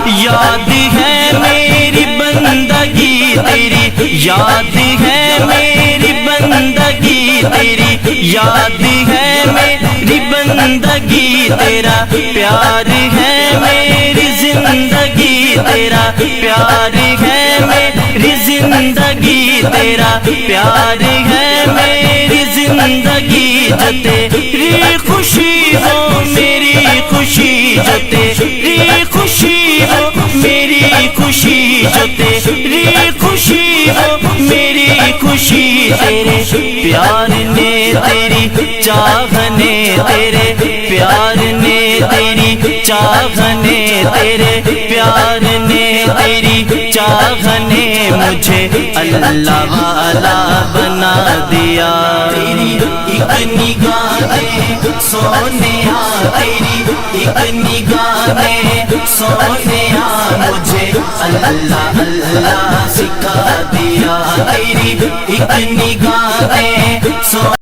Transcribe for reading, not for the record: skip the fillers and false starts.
یاد ہے میری بندگی تیری، یاد ہے میری بندگی تیری، یاد ہے میری بندگی تیرا پیار ہے میری زندگی تیرا پیار ہے میری زندگی تیرا پیار ہے میری زندگی جو تیری خوشی ہو میری خوشی جو تیری خوشی ہو میری خوشی جو تیری خوشی ہو میری خوشی تیرے پیار نے تیری چاہ نے تیرے پیار نے تیری چاہ نے تیرے پیار نے تیری چاہ نے مجھے اللہ والا بنا دیا تیری ایک نگاہ نے سونیا تیری ایک نگاہ نے سونیا مجھے اللہ اللہ سکھا دیا تیری ایک نگاہ نے